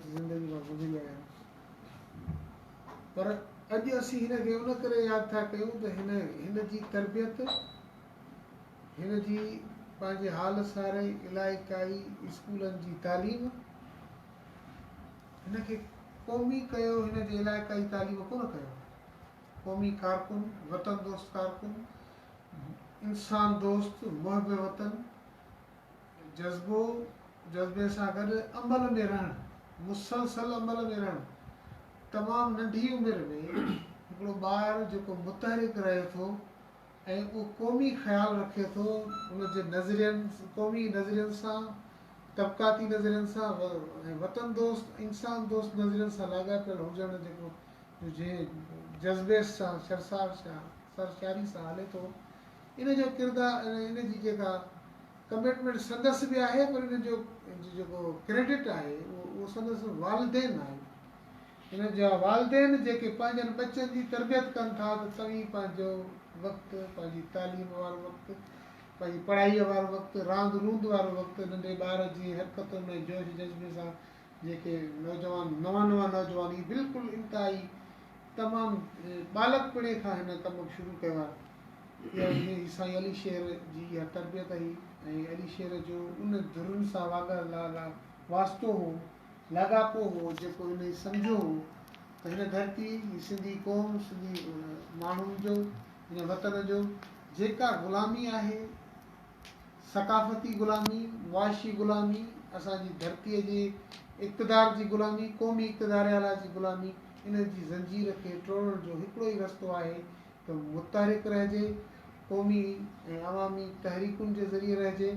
ज़िंदगी में गुज़री आहियां। पर अॼु असीं हिनखे उन करे यादि था कयूं त हिन जी तरबियत, हिन जी पंहिंजे हाल सारे इलाइक़ाई स्कूलनि जी तालीम, हिनखे क़ौमी कयो, हिन जे इलाइक़ाई तालीम कोन कयो। क़ौमी कारकुन, वतन दोस्त कारकुन, इंसान दोस्त, मुहब वतन, जज़्बे सां गॾु अमल में रहणु, मुसलसल अमल में रहणु। तमामु नंढी उमिरि में हिकिड़ो ॿारु जेको मुतहरिक रहे थो ऐं उहो क़ौमी ख़्यालु रखे थो, उनजे नज़रियनि, क़ौमी नज़रियनि सां, तबक़ाती नज़रियनि सां ऐं वतन दोस्त, इंसान दोस्त नज़रियनि सां लाॻापियल हुजणु जेको जज़्बे सां, सरशारी सां हले थो, इन जो किरदारु, इन जी जेका कमिटमेंट संदसि बि आहे, पर इन जो जेको क्रेडिट आहे उहो संदसि वालिदेन आहे। इन जा वालिदेन जेके पंहिंजनि बचनि जी तरबियत कनि था त तव्हीं पंहिंजो वक़्तु, पंहिंजी तालीम वारो वक़्तु, पंहिंजी पढ़ाईअ वारो वक़्तु, रांदि रूंद वारो वक़्तु, नंढे ॿार जी हरकतुनि में जोश जज़्बे सां जेके नौजवान, नवां नौजवान, ही बिल्कुलु इंतिहाई तमामु बालकपणे खां हिन कम शुरू कयो आहे। इहा साईं अली शेर जी इहा तरबियत हुई ऐं अली शेर जो उन धुरुनि सां वास्तो हो, लाॻापो हो, जेको हिन सम्झो हो त हिन धरती, सिंधी क़ौम, सिंधी माण्हुनि जो, हिन वतन जो जेका ग़ुलामी आहे, सक़ाफ़ती ग़ुलामी, मुआशी ग़ुलामी, असांजी धरतीअ जे इक़्तिदार जी ग़ुलामी, क़ौमी इक़्तिदार आला जी ग़ुलामी, इन जी ज़ंजीर खे टोड़ण जो हिकिड़ो ई रस्तो आहे त मुतहरिक रहिजे, क़ौमी ऐं अवामी तहरीकुनि जे ज़रिए रहिजे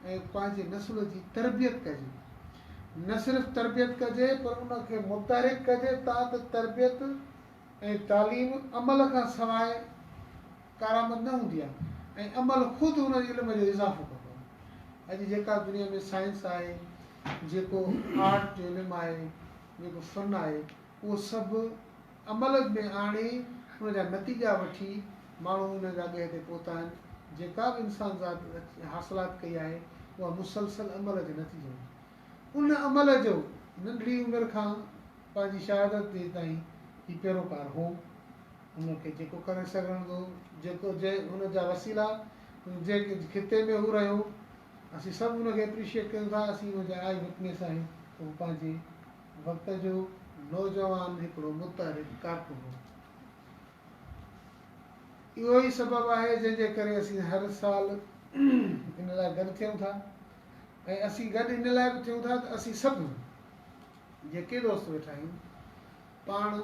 ऐं पंहिंजे नस्ल जी तरबियत कजे। न सिर्फ़ु तरबियत कजे, पर उनखे मुतहरिक कजे ता त तरबियत ऐं तालीम अमल खां सवाइ कारामद न हूंदी आहे ऐं अमल ख़ुदि हुन इल्म जो इज़ाफ़ो कंदो आहे। अॼु जेका दुनिया में साइंस आहे, जेको आर्ट जो इल्मु आहे, जेको फ़न आहे, उहो सभु अमल में आणे उनजा नतीजा वठी माण्हू उन जॻह ते पहुता आहिनि। जेका बि इंसान ज़ात हासिलात कई आहे उहा मुसलसल अमल जे नतीजे में, उन अमल जो नंढड़ी उमिरि खां पंहिंजी शहादत जे ताईं ही पैरोकार हो। उनखे जेको करे सघंदो, जेको हुनजा वसीला, जेके खिते में हू रहियो, असीं सभु हुनखे एप्रिशिएट कयूं था। असीं हुनजा आई विटनेस आहियूं त हू पंहिंजे वक़्त जो नौजवान हिकिड़ो मुतहरिक कारकुन हो। इहो ई सबबु आहे जंहिंजे करे असीं हर साल इन लाइ गॾु थियूं था ऐं असीं गॾु इन लाइ बि थियूं था त असीं सभु जेके दोस्त वेठा आहियूं, पाण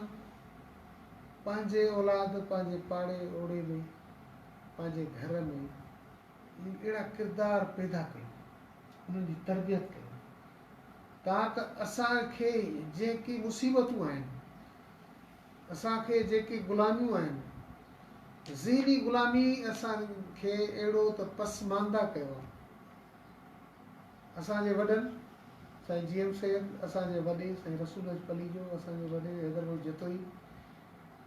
पंहिंजे औलाद, पंहिंजे पाड़े ओड़े में, पंहिंजे घर में अहिड़ा किरदार पैदा कयूं, उन्हनि जी तरबियत कयूं, ताकी असांखे जेकी मुसीबतूं आहिनि, असांखे जेकी ग़ुलामियूं आहिनि, ज़हनी ग़ुलामी असांखे अहिड़ो त पसमांदा कयो आहे। असांजे वॾनि, साईं जीएम सैयद, असांजे वॾे साईं रसूल पली जो, असांजे वॾे हैदर जतोई,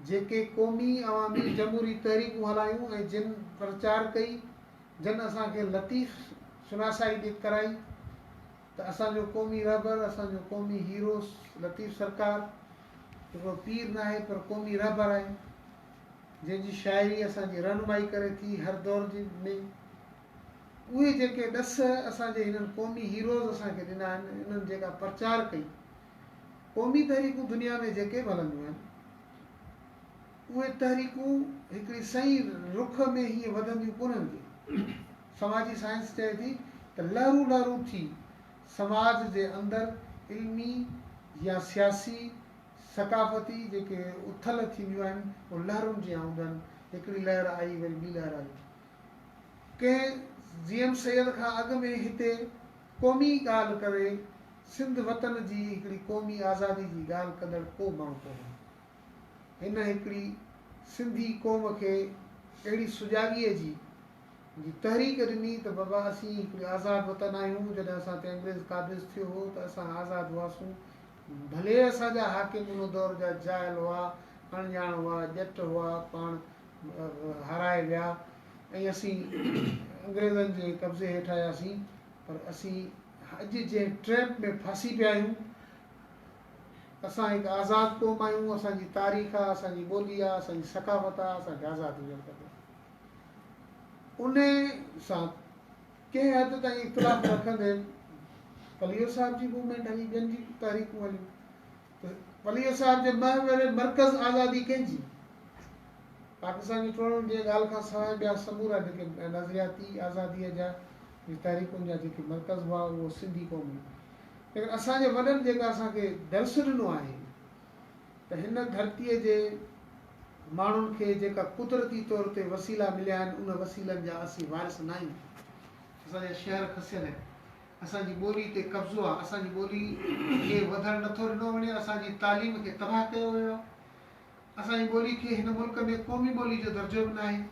जेके क़ौमी अवामी जमहूरी तहरीकूं हलायूं ऐं जिन प्रचार कई, जिन असांखे लतीफ़ शुनासाई कराई त असांजो क़ौमी रहबर, असांजो क़ौमी हीरो लतीफ़ सरकार हिकिड़ो पीर न आहे पर क़ौमी रहबर आहे, जंहिंजी शाइरी असांजी रहनुमाई करे थी हर दौर जी में। उहे जेके ॾस असांजे हिननि क़ौमी हीरोज़ असांखे ॾिना आहिनि, इन्हनि जेका प्रचार कई, क़ौमी तहरीकूं दुनिया में जेके बि हलंदियूं आहिनि, उहे तहरीकूं हिकिड़ी सही रुख में हीअं वधंदियूं कोन्हनि के। समाजी साइंस चए थी त लहरूं लहरूं थी समाज जे अंदरि इल्मी या सियासी सक़ाफ़ती जेके उथल थींदियूं आहिनि, उहे लहरुनि जी हूंदियूं आहिनि। हिकिड़ी लहर आई, वरी ॿी लहर आई। कंहिं जीएम सैयद खां अॻु में हिते क़ौमी ॻाल्हि करे, सिंध वतन जी हिकिड़ी क़ौमी आज़ादी जी ॻाल्हि कंदड़ को माण्हू कोन्हे। हिन हिकिड़ी सिंधी क़ौम खे अहिड़ी सुजाॻीअ जी तहरीक ॾिनी त बाबा असीं हिकिड़ी आज़ादु वतन आहियूं। जॾहिं असां ते अंग्रेज़ क़ाबिज़ थियो हो त असां आज़ादु हुआसीं। भले असांजा हाकिम उन दौर जा जाइल हुआ, अणॼाण हुआ, ॼट हुआ, पाण हाराए विया ऐं असीं अंग्रेज़नि जे कब्ज़े हेठि आयासीं, पर असीं अॼु जे ट्रैप में फासी पिया आहियूं। असां हिकु आज़ादु क़ौम आहियूं, असांजी तारीख़ आहे, असांजी ॿोली आहे, असांजी सकाफ़त आहे, असांखे आज़ादु हुजणु खपे। उन सां कंहिं हद ताईं इख़्तिलाफ़ रखंदे पलियो साहिब जी मूवमेंट हली, ॿियनि जी तारीख़ूं हलियूं, त पलियो साहिब जे मर्कज़ आज़ादी कंहिंजी, पाकिस्तान जी टोड़ण जे ॻाल्हि खां सवाइ ॿिया समूरा जेके नज़रियाती आज़ादीअ जा तारीख़ुनि जा जेके मर्कज़ हुआ उहो सिंधी क़ौम हुई। लेकिन असांजे वॾनि जेका असांखे दर्स ॾिनो आहे त हिन धरतीअ जे माण्हुनि खे जेका कुदरती तौर ते वसीला मिलिया आहिनि उन वसीलनि जा असीं वारिस न आहियूं। असांजा शहर खसियल आहिनि, असांजी ॿोली ते कब्ज़ो आहे, असांजी ॿोली खे वधणु नथो ॾिनो वञे, असांजी तालीम खे तबाह कयो वियो आहे। असांजी ॿोली खे हिन मुल्क में क़ौमी ॿोली जो दर्जो बि न आहे।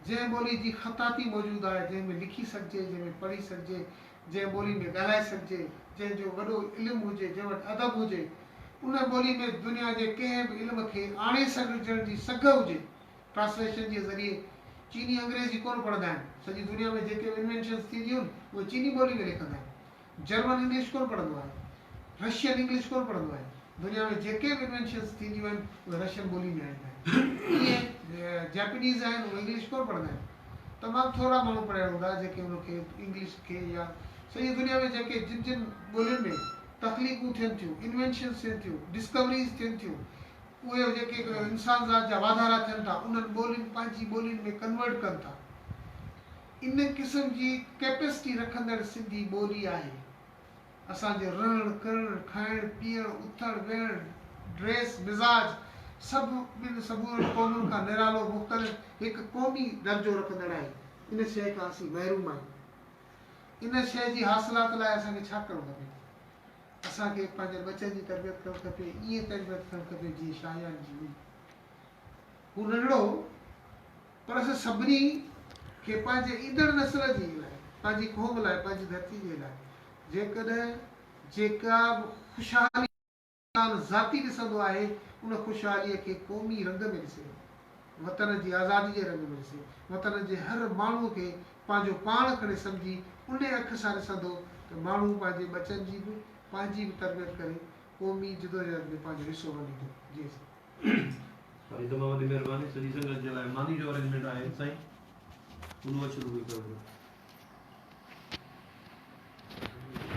जंहिं ॿोली जी ख़ताती मौजूदु आहे, जंहिंमें लिखी सघिजे, जंहिंमें पढ़ी सघिजे, जंहिं ॿोली में ॻाल्हाए सघिजे, जंहिंजो वॾो इल्मु हुजे, जंहिं वटि अदब हुजे, उन ॿोली में दुनिया जे कंहिं बि इल्म खे आणे सघजण जी सघ हुजे। ट्रांसलेशन जे ज़रिए चीनी अंग्रेज़ी कोन पढ़ंदा आहिनि, सॼी दुनिया में जेके इन्वेंशन्स थींदियूं आहिनि उहे चीनी ॿोली में लिखंदा आहिनि। जर्मन इंग्लिश कोन पढ़ंदो आहे, रशियन इंग्लिश कोन पढ़ंदो आहे। दुनिया में जेके बि इन्वेंशन्स थींदियूं आहिनि उहे रशियन ॿोली में आईंदा आहिनि। इहे जैपनीज़ आहिनि, उहे इंग्लिश कोन पढ़ंदा आहिनि। तमामु थोरा माण्हू पढ़ियल हूंदा जेके उनखे इंग्लिश खे या सॼी दुनिया में जेके जिन जिन ॿोलियुनि में तख़लीक़ूं थियनि थियूं, इन्वेंशन्स थियनि थियूं, डिस्कवरीज़ थियनि थियूं, उहे जेके इंसान ज़ात जा वाधारा थियनि था, उन्हनि ॿोलियुनि पंहिंजी ॿोलियुनि में कन्वर्ट कनि था। इन क़िस्म जी कैपेसिटी रखंदड़ सिंधी ॿोली आहे। असांजो रहणु करणु, खाइणु पीअणु, उथणु वेहणु, ड्रेस मिज़ाज सभु ॿिनि समूरनि क़ौमुनि खां निरालो मुख़्तलिफ़ हिकु क़ौमी दर्जो रखंदड़ आहे। इन शइ खां असीं महरूम आहियूं। इन शइ जी हासिलात लाइ असांखे छा करणु खपे? असांखे पंहिंजे बचनि जी तरबियत करणु खपे, ईअं तरबियत करणु खपे जीअं शाहयान जी हुई। हू नंढड़ो पर असां सभिनी खे पंहिंजे ईंदड़ नस्ल जी लाइ, पंहिंजी क़ौम लाइ, पंहिंजी धरती जे लाइ जेकॾहिं जेका बि ख़ुशहाली ज़ाती ॾिसंदो आहे, उन ख़ुशहालीअ खे क़ौमी रंग में ॾिसे, वतन जी आज़ादी जे रंग में ॾिसे, वतन जे हर माण्हूअ खे पंहिंजो पाण खणी सम्झी उन अख सां ॾिसंदो त माण्हू पंहिंजे बचनि जी बि पंहिंजी बि तरबियत करे क़ौमी जदोजहद में पंहिंजो हिसो वञींदो। जी तमामु वॾी महिरबानी। सॼी संगत जे लाइ मानी जो अरेंजमेंट आहे साईं, उन शुरू कयो।